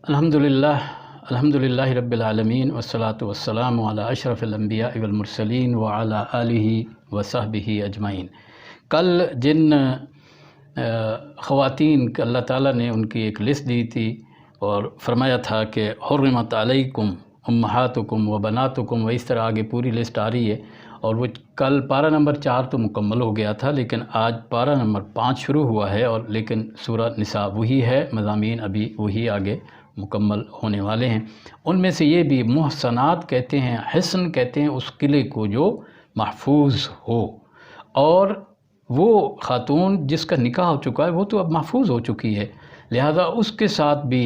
الحمدللہ رب العالمین والصلاة والسلام علی اشرف الانبیاء والمرسلین وعلی آلہ وصحبہ اجمعین۔ کل جن خواتین کا اللہ تعالیٰ نے ان کی ایک لسٹ دی تھی اور فرمایا تھا کہ حرمت علیکم امہاتکم و بناتکم، و اس طرح آگے پوری لسٹ آ رہی ہے، اور وہ کل پارہ نمبر 4 تو مکمل ہو گیا تھا، لیکن آج پارہ نمبر 5 شروع ہوا ہے، اور لیکن سورہ نساء وہی ہے، مضامین ابھی وہی آگے مکمل ہونے والے ہیں۔ ان میں سے یہ بھی محسنات کہتے ہیں، حسن کہتے ہیں اس قلعے کو جو محفوظ ہو، اور وہ خاتون جس کا نکاح ہو چکا ہے وہ تو اب محفوظ ہو چکی ہے، لہذا اس کے ساتھ بھی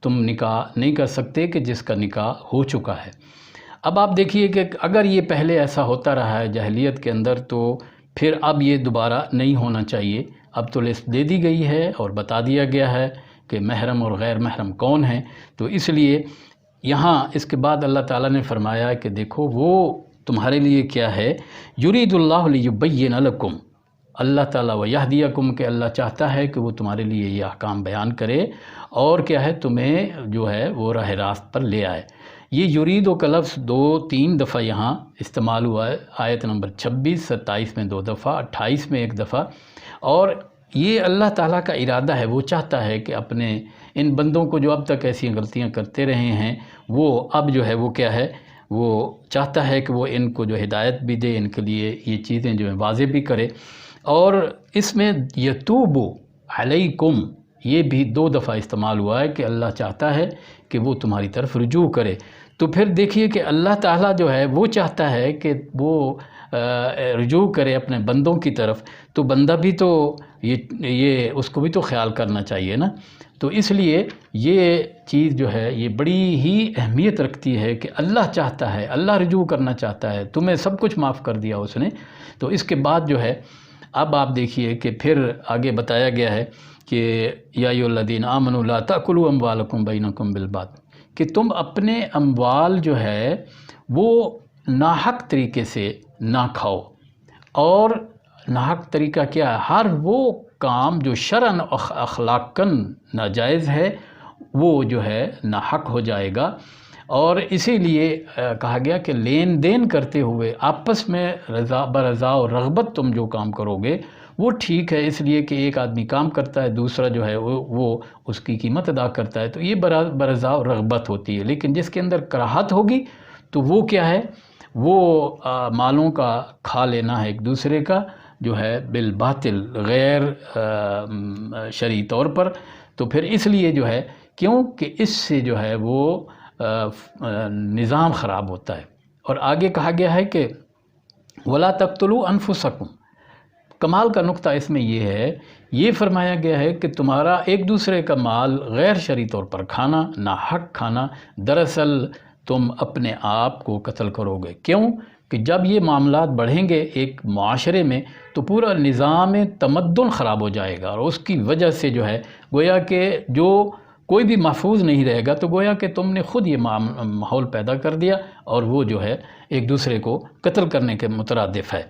تم نکاح نہیں کر سکتے کہ جس کا نکاح ہو چکا ہے۔ اب آپ دیکھیے کہ اگر یہ پہلے ایسا ہوتا رہا ہے جاہلیت کے اندر، تو پھر اب یہ دوبارہ نہیں ہونا چاہیے۔ اب تو لسٹ دے دی گئی ہے اور بتا دیا گیا ہے کہ محرم اور غیر محرم کون ہیں، تو اس لیے یہاں اس کے بعد اللہ تعالیٰ نے فرمایا کہ دیکھو وہ تمہارے لیے کیا ہے، یرید اللہ لیبین لکم، اللہ تعالیٰ ویہدیکم، کہ اللہ چاہتا ہے کہ وہ تمہارے لیے یہ احکام بیان کرے اور کیا ہے تمہیں جو ہے وہ راہ راست پر لے آئے۔ یہ یریدو کا لفظ 2-3 دفعہ یہاں استعمال ہوا ہے، آیت نمبر 26، 27 میں 2 دفعہ، 28 میں 1 دفعہ، اور یہ اللہ تعالیٰ کا ارادہ ہے، وہ چاہتا ہے کہ اپنے ان بندوں کو جو اب تک ایسی غلطیاں کرتے رہے ہیں، وہ اب جو ہے وہ کیا ہے، وہ چاہتا ہے کہ وہ ان کو جو ہدایت بھی دے، ان کے لیے یہ چیزیں جو ہیں واضح بھی کرے۔ اور اس میں یتوب علیکم یہ بھی 2 دفعہ استعمال ہوا ہے کہ اللہ چاہتا ہے کہ وہ تمہاری طرف رجوع کرے۔ تو پھر دیکھیے کہ اللہ تعالیٰ جو ہے وہ چاہتا ہے کہ وہ رجوع کرے اپنے بندوں کی طرف، تو بندہ بھی تو یہ اس کو بھی تو خیال کرنا چاہیے نا۔ تو اس لیے یہ چیز جو ہے یہ بڑی ہی اہمیت رکھتی ہے کہ اللہ چاہتا ہے، اللہ رجوع کرنا چاہتا ہے، تمہیں سب کچھ معاف کر دیا اس نے۔ تو اس کے بعد جو ہے اب آپ دیکھیے کہ پھر آگے بتایا گیا ہے کہ یا ایھا الذین آمنوا لا تأکلوا اموالکم بینکم بالباطل، کہ تم اپنے اموال جو ہے وہ ناحق طریقے سے نہ کھاؤ۔ اور ناحق طریقہ کیا ہے؟ ہر وہ کام جو شرعاً اخلاقاً ناجائز ہے وہ جو ہے ناحق ہو جائے گا، اور اسی لیے کہا گیا کہ لین دین کرتے ہوئے آپس میں رضا برضا اور رغبت تم جو کام کرو گے وہ ٹھیک ہے، اس لیے کہ ایک آدمی کام کرتا ہے، دوسرا جو ہے وہ اس کی قیمت ادا کرتا ہے، تو یہ برضا اور رغبت ہوتی ہے۔ لیکن جس کے اندر کراہت ہوگی تو وہ کیا ہے، وہ مالوں کا کھا لینا ہے ایک دوسرے کا جو ہے بالباطل، غیر شرعی طور پر۔ تو پھر اس لیے جو ہے کیوں کہ اس سے جو ہے وہ نظام خراب ہوتا ہے۔ اور آگے کہا گیا ہے کہ وَلَا تَقْتُلُوا أَنفُسَكُمْ، کمال کا نقطہ اس میں یہ ہے، یہ فرمایا گیا ہے کہ تمہارا ایک دوسرے کا مال غیر شرعی طور پر کھانا، ناحق کھانا، دراصل تم اپنے آپ کو قتل کرو گے۔ کیوں کہ جب یہ معاملات بڑھیں گے ایک معاشرے میں تو پورا نظام تمدن خراب ہو جائے گا، اور اس کی وجہ سے جو ہے گویا کہ جو کوئی بھی محفوظ نہیں رہے گا، تو گویا کہ تم نے خود یہ ماحول پیدا کر دیا، اور وہ جو ہے ایک دوسرے کو قتل کرنے کے مترادف ہے۔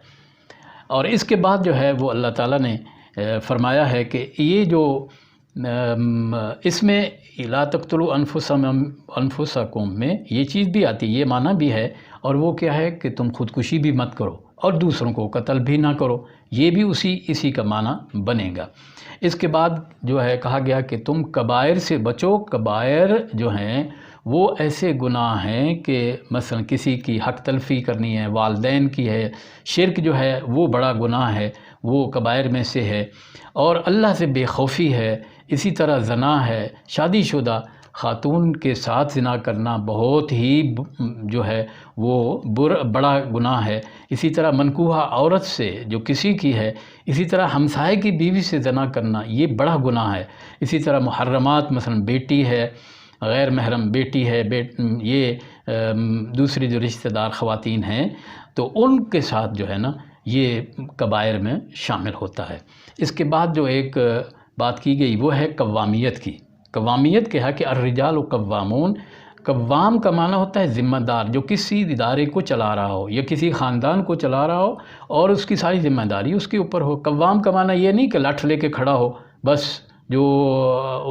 اور اس کے بعد جو ہے وہ اللہ تعالیٰ نے فرمایا ہے کہ یہ جو اس میں لا تقتلوا انفسکم میں یہ چیز بھی آتی ہے، یہ معنی بھی ہے، اور وہ کیا ہے کہ تم خودکشی بھی مت کرو اور دوسروں کو قتل بھی نہ کرو، یہ بھی اسی کا معنی بنے گا۔ اس کے بعد جو ہے کہا گیا کہ تم کبائر سے بچو۔ کبائر جو ہیں وہ ایسے گناہ ہیں کہ مثلا کسی کی حق تلفی کرنی ہے، والدین کی ہے، شرک جو ہے وہ بڑا گناہ ہے، وہ کبائر میں سے ہے، اور اللہ سے بے خوفی ہے، اسی طرح زنا ہے، شادی شدہ خاتون کے ساتھ زنا کرنا بہت ہی جو ہے وہ بڑا گناہ ہے، اسی طرح منکوحہ عورت سے جو کسی کی ہے، اسی طرح ہمسائے کی بیوی سے زنا کرنا یہ بڑا گناہ ہے، اسی طرح محرمات مثلا بیٹی ہے، غیر محرم بیٹی ہے، یہ دوسری جو رشتہ دار خواتین ہیں تو ان کے ساتھ جو ہے نا یہ کبائر میں شامل ہوتا ہے۔ اس کے بعد جو ایک بات کی گئی وہ ہے قوامیت کی۔ قوامیت کیا ہے کہ الرجال قوامون، قوام کا معنی ہوتا ہے ذمہ دار، جو کسی ادارے کو چلا رہا ہو یا کسی خاندان کو چلا رہا ہو اور اس کی ساری ذمہ داری اس کے اوپر ہو۔ قوام کا معنی یہ نہیں کہ لاٹھ لے کے کھڑا ہو بس جو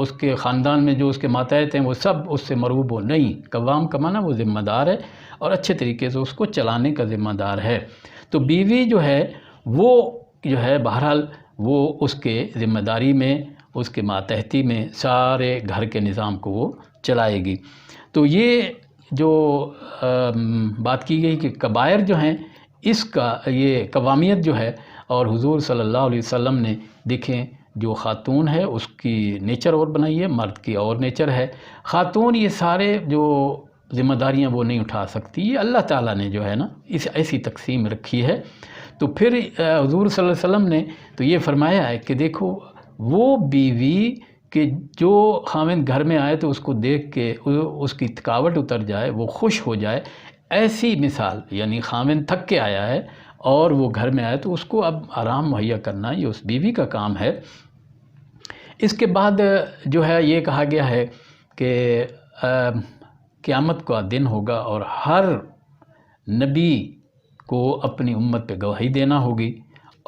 اس کے خاندان میں جو اس کے ماتحت ہیں وہ سب اس سے مرعوب ہو، نہیں، قوام کا معنی وہ ذمہ دار ہے اور اچھے طریقے سے اس کو چلانے کا ذمہ دار ہے۔ تو بیوی جو ہے وہ جو ہے بہرحال وہ اس کے ذمہ داری میں، اس کے ماتحتی میں سارے گھر کے نظام کو وہ چلائے گی۔ تو یہ جو بات کی گئی کہ کبائر جو ہیں، اس کا یہ قوامیت جو ہے، اور حضور صلی اللہ علیہ وسلم نے دیکھیں جو خاتون ہے اس کی نیچر اور بنائی ہے، مرد کی اور نیچر ہے۔ خاتون یہ سارے جو ذمہ داریاں وہ نہیں اٹھا سکتی، یہ اللہ تعالیٰ نے جو ہے نا اس ایسی تقسیم رکھی ہے۔ تو پھر حضور صلی اللہ علیہ وسلم نے تو یہ فرمایا ہے کہ دیکھو وہ بیوی کہ جو خاوند گھر میں آئے تو اس کو دیکھ کے اس کی تھکاوٹ اتر جائے، وہ خوش ہو جائے، ایسی مثال، یعنی خاوند تھک کے آیا ہے اور وہ گھر میں آئے تو اس کو اب آرام مہیا کرنا یہ اس بیوی کا کام ہے۔ اس کے بعد جو ہے یہ کہا گیا ہے کہ قیامت کا دن ہوگا اور ہر نبی کو اپنی امت پہ گواہی دینا ہوگی،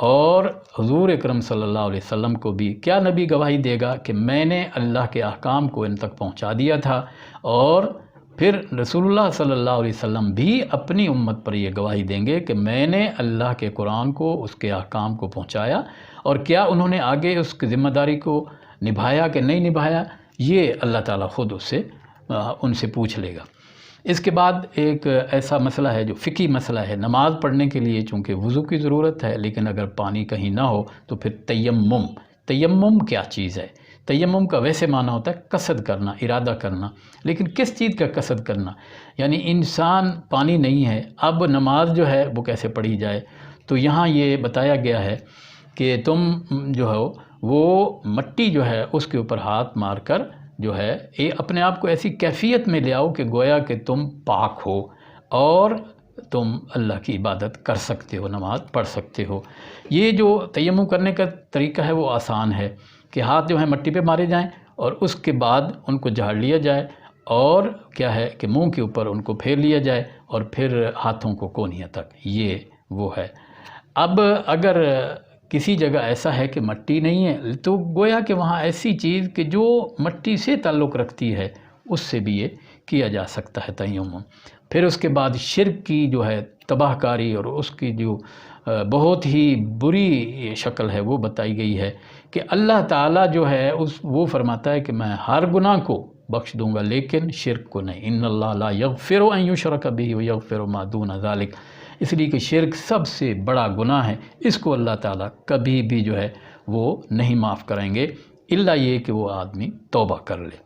اور حضور اکرم صلی اللہ علیہ وسلم کو بھی کیا نبی گواہی دے گا کہ میں نے اللہ کے احکام کو ان تک پہنچا دیا تھا، اور پھر رسول اللہ صلی اللہ علیہ وسلم بھی اپنی امت پر یہ گواہی دیں گے کہ میں نے اللہ کے قرآن کو، اس کے احکام کو پہنچایا، اور کیا انہوں نے آگے اس کی ذمہ داری کو نبھایا کہ نہیں نبھایا، یہ اللہ تعالیٰ خود ان سے پوچھ لے گا۔ اس کے بعد ایک ایسا مسئلہ ہے جو فقہی مسئلہ ہے، نماز پڑھنے کے لیے چونکہ وضو کی ضرورت ہے، لیکن اگر پانی کہیں نہ ہو تو پھر تیمم کیا چیز ہے؟ تیمم کا ویسے معنی ہوتا ہے قصد کرنا، ارادہ کرنا، لیکن کس چیز کا قصد کرنا؟ یعنی انسان پانی نہیں ہے، اب نماز جو ہے وہ کیسے پڑھی جائے؟ تو یہاں یہ بتایا گیا ہے کہ تم جو ہو وہ مٹی جو ہے اس کے اوپر ہاتھ مار کر جو ہے اپنے آپ کو ایسی کیفیت میں لے آؤ کہ گویا کہ تم پاک ہو اور تم اللہ کی عبادت کر سکتے ہو، نماز پڑھ سکتے ہو۔ یہ جو تیمم کرنے کا طریقہ ہے وہ آسان ہے کہ ہاتھ جو ہیں مٹی پہ مارے جائیں اور اس کے بعد ان کو جھاڑ لیا جائے، اور کیا ہے کہ منہ کے اوپر ان کو پھیر لیا جائے اور پھر ہاتھوں کو کونیاں تک، یہ وہ ہے۔ اب اگر کسی جگہ ایسا ہے کہ مٹی نہیں ہے تو گویا کہ وہاں ایسی چیز کہ جو مٹی سے تعلق رکھتی ہے اس سے بھی یہ کیا جا سکتا ہے تیمم۔ پھر اس کے بعد شرک کی جو ہے تباہ کاری اور اس کی جو بہت ہی بری شکل ہے وہ بتائی گئی ہے کہ اللہ تعالیٰ جو ہے وہ فرماتا ہے کہ میں ہر گناہ کو بخش دوں گا لیکن شرک کو نہیں، ان اللہ لا یغفر ان یشرک بہ ویغفر ما دون ذلک، اس لیے کہ شرک سب سے بڑا گناہ ہے، اس کو اللہ تعالیٰ کبھی بھی جو ہے وہ نہیں معاف کریں گے الا یہ کہ وہ آدمی توبہ کر لے۔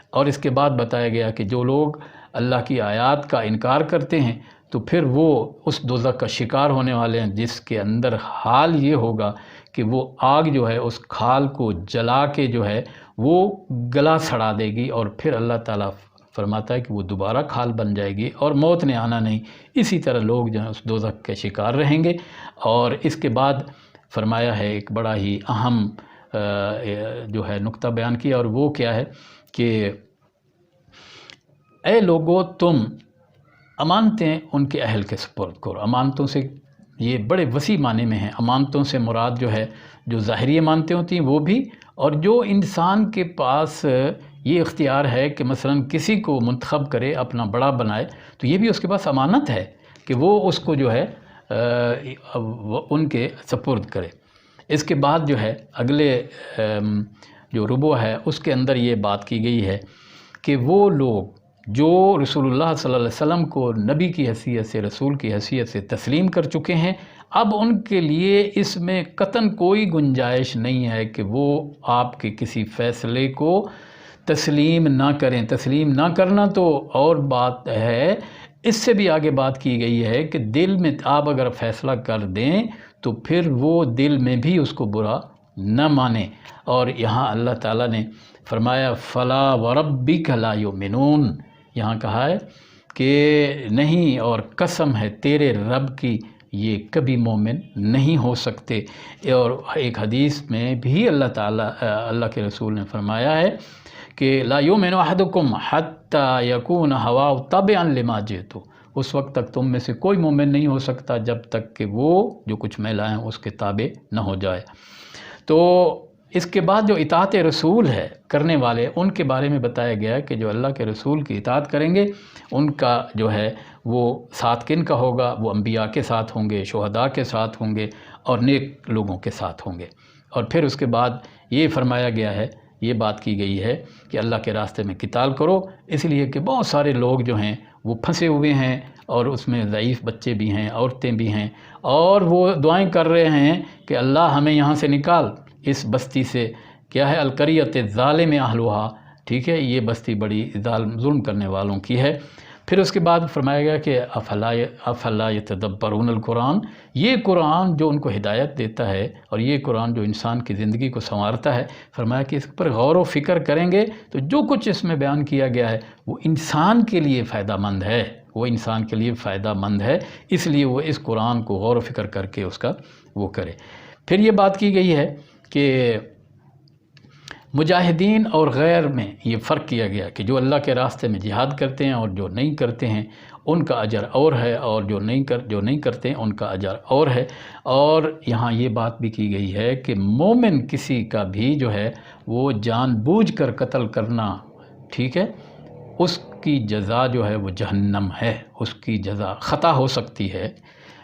اور اس کے بعد بتایا گیا کہ جو لوگ اللہ کی آیات کا انکار کرتے ہیں تو پھر وہ اس دوزخ کا شکار ہونے والے ہیں جس کے اندر حال یہ ہوگا کہ وہ آگ جو ہے اس کھال کو جلا کے جو ہے وہ گلا سڑا دے گی، اور پھر اللہ تعالیٰ فرماتا ہے کہ وہ دوبارہ کھال بن جائے گی اور موت نے آنا نہیں۔ اسی طرح لوگ جو ہیں اس دوزخ کے شکار رہیں گے۔ اور اس کے بعد فرمایا ہے ایک بڑا ہی اہم جو ہے نقطہ بیان کیا، اور وہ کیا ہے کہ اے لوگو تم امانتیں ان کے اہل کے سپرد کرو۔ امانتوں سے یہ بڑے وسیع معنی میں ہیں، امانتوں سے مراد جو ہے جو ظاہری امانتیں ہوتی ہیں وہ بھی، اور جو انسان کے پاس یہ اختیار ہے کہ مثلا کسی کو منتخب کرے اپنا بڑا بنائے تو یہ بھی اس کے پاس امانت ہے کہ وہ اس کو جو ہے ان کے سپرد کرے۔ اس کے بعد جو ہے اگلے جو ربع ہے اس کے اندر یہ بات کی گئی ہے کہ وہ لوگ جو رسول اللہ صلی اللہ علیہ وسلم کو نبی کی حیثیت سے، رسول کی حیثیت سے تسلیم کر چکے ہیں، اب ان کے لیے اس میں قطعاً کوئی گنجائش نہیں ہے کہ وہ آپ کے کسی فیصلے کو تسلیم نہ کریں۔ تسلیم نہ کرنا تو اور بات ہے، اس سے بھی آگے بات کی گئی ہے کہ دل میں آپ اگر فیصلہ کر دیں تو پھر وہ دل میں بھی اس کو برا نہ مانیں۔ اور یہاں اللہ تعالیٰ نے فرمایا فلا وربک لا یؤمنون، یہاں کہا ہے کہ نہیں، اور قسم ہے تیرے رب کی یہ کبھی مومن نہیں ہو سکتے۔ اور ایک حدیث میں بھی اللہ تعالیٰ اللہ کے رسول نے فرمایا ہے کہ لا یؤمن احدکم حتی یکون ہواہ تبعا لما جئت، اس وقت تک تم میں سے کوئی مومن نہیں ہو سکتا جب تک کہ وہ جو کچھ میں لایا ہوں اس کے تابع نہ ہو جائے۔ تو اس کے بعد جو اطاعت رسول ہے کرنے والے، ان کے بارے میں بتایا گیا کہ جو اللہ کے رسول کی اطاعت کریں گے ان کا جو ہے وہ ساتھ کن کا ہوگا، وہ انبیاء کے ساتھ ہوں گے، شہداء کے ساتھ ہوں گے اور نیک لوگوں کے ساتھ ہوں گے۔ اور پھر اس کے بعد یہ فرمایا گیا ہے، یہ بات کی گئی ہے کہ اللہ کے راستے میں قتال کرو، اس لیے کہ بہت سارے لوگ جو ہیں وہ پھنسے ہوئے ہیں، اور اس میں ضعیف بچے بھی ہیں، عورتیں بھی ہیں، اور وہ دعائیں کر رہے ہیں کہ اللہ ہمیں یہاں سے نکال، اس بستی سے، کیا ہے القریۃ الظالم اہلھا، ٹھیک ہے، یہ بستی بڑی ظلم کرنے والوں کی ہے۔ پھر اس کے بعد فرمایا گیا کہ افلا یتدبرون القرآن، یہ قرآن جو ان کو ہدایت دیتا ہے اور یہ قرآن جو انسان کی زندگی کو سنوارتا ہے، فرمایا کہ اس پر غور و فکر کریں گے تو جو کچھ اس میں بیان کیا گیا ہے وہ انسان کے لیے فائدہ مند ہے، وہ انسان کے لیے فائدہ مند ہے، اس لیے وہ اس قرآن کو غور و فکر کر کے اس کا وہ کرے۔ پھر یہ بات کی گئی ہے کہ مجاہدین اور غیر میں یہ فرق کیا گیا کہ جو اللہ کے راستے میں جہاد کرتے ہیں اور جو نہیں کرتے ہیں ان کا اجر اور ہے، اور جو نہیں کرتے ہیں ان کا اجر اور ہے۔ اور یہاں یہ بات بھی کی گئی ہے کہ مومن کسی کا بھی جو ہے وہ جان بوجھ کر قتل کرنا، ٹھیک ہے، اس کی جزا جو ہے وہ جہنم ہے، اس کی جزا خطا ہو سکتی ہے،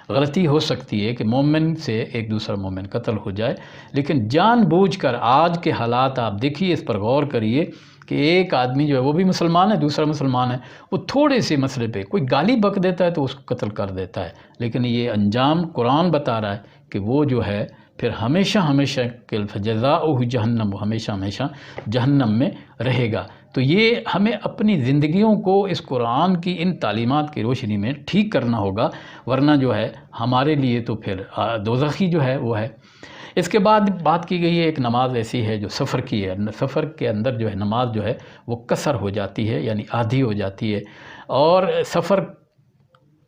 غلطی ہو سکتی ہے کہ مومن سے ایک دوسرا مومن قتل ہو جائے، لیکن جان بوجھ کر آج کے حالات آپ دیکھیے، اس پر غور کریے کہ ایک آدمی جو ہے وہ بھی مسلمان ہے، دوسرا مسلمان ہے، وہ تھوڑے سے مسئلے پہ کوئی گالی بک دیتا ہے تو اس کو قتل کر دیتا ہے، لیکن یہ انجام قرآن بتا رہا ہے کہ وہ جو ہے پھر ہمیشہ ہمیشہ فجزاؤہ جہنم، وہ ہمیشہ ہمیشہ جہنم میں رہے گا۔ تو یہ ہمیں اپنی زندگیوں کو اس قرآن کی ان تعلیمات کی روشنی میں ٹھیک کرنا ہوگا، ورنہ جو ہے ہمارے لیے تو پھر دوزخی جو ہے وہ ہے۔ اس کے بعد بات کی گئی ہے ایک نماز ایسی ہے جو سفر کی ہے، سفر کے اندر جو ہے نماز جو ہے وہ قصر ہو جاتی ہے، یعنی آدھی ہو جاتی ہے، اور سفر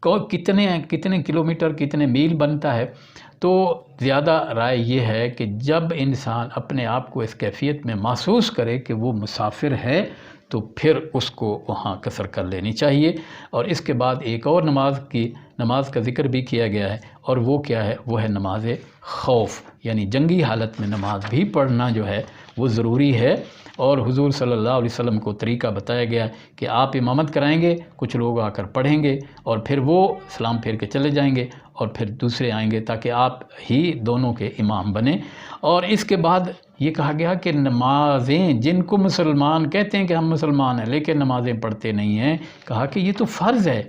کو کتنے کلومیٹر کتنے میل بنتا ہے، تو زیادہ رائے یہ ہے کہ جب انسان اپنے آپ کو اس کیفیت میں محسوس کرے کہ وہ مسافر ہے تو پھر اس کو وہاں قصر کر لینی چاہیے۔ اور اس کے بعد ایک اور نماز کا ذکر بھی کیا گیا ہے، اور وہ کیا ہے، وہ ہے نماز خوف، یعنی جنگی حالت میں نماز بھی پڑھنا جو ہے وہ ضروری ہے۔ اور حضور صلی اللہ علیہ وسلم کو طریقہ بتایا گیا کہ آپ امامت کرائیں گے، کچھ لوگ آ کر پڑھیں گے اور پھر وہ سلام پھیر کے چلے جائیں گے، اور پھر دوسرے آئیں گے تاکہ آپ ہی دونوں کے امام بنیں۔ اور اس کے بعد یہ کہا گیا کہ نمازیں، جن کو مسلمان کہتے ہیں کہ ہم مسلمان ہیں لیکن نمازیں پڑھتے نہیں ہیں، کہا کہ یہ تو فرض ہے،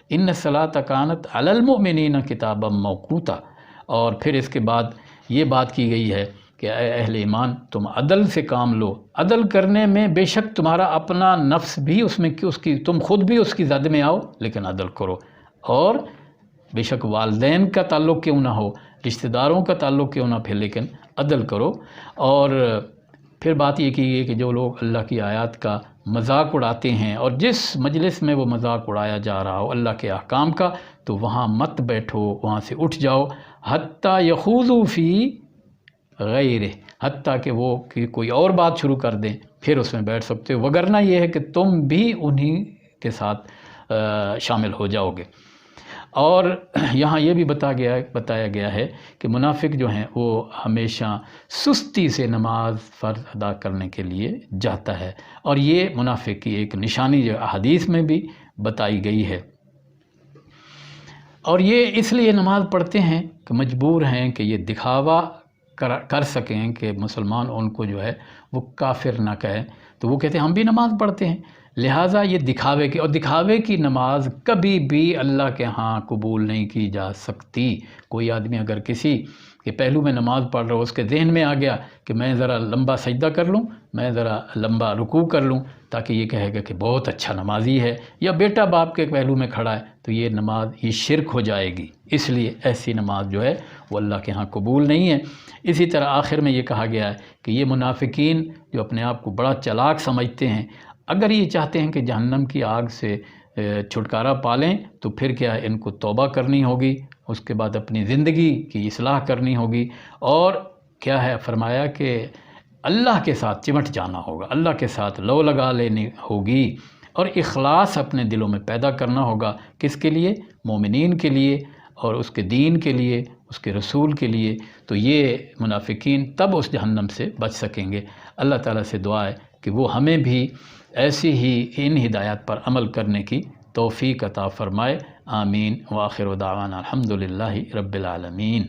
ان الصلاۃ کانت علی المؤمنین کتابا موقوتا۔ اور پھر اس کے بعد یہ بات کی گئی ہے کہ اے اہل ایمان، تم عدل سے کام لو، عدل کرنے میں بے شک تمہارا اپنا نفس بھی اس میں تم خود بھی اس کی زد میں آؤ، لیکن عدل کرو، اور بے شک والدین کا تعلق کیوں نہ ہو، رشتہ داروں کا تعلق کیوں نہ پھر، لیکن عدل کرو۔ اور پھر بات یہ کی گئی کہ جو لوگ اللہ کی آیات کا مذاق اڑاتے ہیں، اور جس مجلس میں وہ مذاق اڑایا جا رہا ہو اللہ کے احکام کا، تو وہاں مت بیٹھو، وہاں سے اٹھ جاؤ، حتیٰ یخوضوا فی غیرہ، حتیٰ کہ وہ کوئی اور بات شروع کر دیں، پھر اس میں بیٹھ سکتے ہو، وگرنہ یہ ہے کہ تم بھی انہی کے ساتھ شامل ہو جاؤ گے۔ اور یہاں یہ بھی بتایا گیا ہے کہ منافق جو ہیں وہ ہمیشہ سستی سے نماز فرض ادا کرنے کے لیے جاتا ہے، اور یہ منافق کی ایک نشانی جو احادیث میں بھی بتائی گئی ہے۔ اور یہ اس لیے نماز پڑھتے ہیں کہ مجبور ہیں کہ یہ دکھاوا کر سکیں کہ مسلمان ان کو جو ہے وہ کافر نہ کہیں، تو وہ کہتے ہیں ہم بھی نماز پڑھتے ہیں، لہٰذا یہ دکھاوے کی، اور دکھاوے کی نماز کبھی بھی اللہ کے ہاں قبول نہیں کی جا سکتی۔ کوئی آدمی اگر کسی کے پہلو میں نماز پڑھ رہا ہو، اس کے ذہن میں آ گیا کہ میں ذرا لمبا سجدہ کر لوں، میں ذرا لمبا رکوع کر لوں، تاکہ یہ کہے گا کہ بہت اچھا نمازی ہے، یا بیٹا باپ کے پہلو میں کھڑا ہے، تو یہ نماز یہ شرک ہو جائے گی، اس لیے ایسی نماز جو ہے وہ اللہ کے ہاں قبول نہیں ہے۔ اسی طرح آخر میں یہ کہا گیا ہے کہ یہ منافقین جو اپنے آپ کو بڑا چالاک سمجھتے ہیں، اگر یہ چاہتے ہیں کہ جہنم کی آگ سے چھٹکارا پالیں تو پھر کیا ہے، ان کو توبہ کرنی ہوگی، اس کے بعد اپنی زندگی کی اصلاح کرنی ہوگی، اور کیا ہے فرمایا کہ اللہ کے ساتھ چمٹ جانا ہوگا، اللہ کے ساتھ لو لگا لینی ہوگی، اور اخلاص اپنے دلوں میں پیدا کرنا ہوگا، کس کے لیے؟ مومنین کے لیے، اور اس کے دین کے لیے، اس کے رسول کے لیے، تو یہ منافقین تب اس جہنم سے بچ سکیں گے۔ اللہ تعالیٰ سے دعا ہے کہ وہ ہمیں بھی ایسی ہی ان ہدایات پر عمل کرنے کی توفیق عطا فرمائے۔ آمین۔ وآخر دعوانا الحمدللہ رب العالمین۔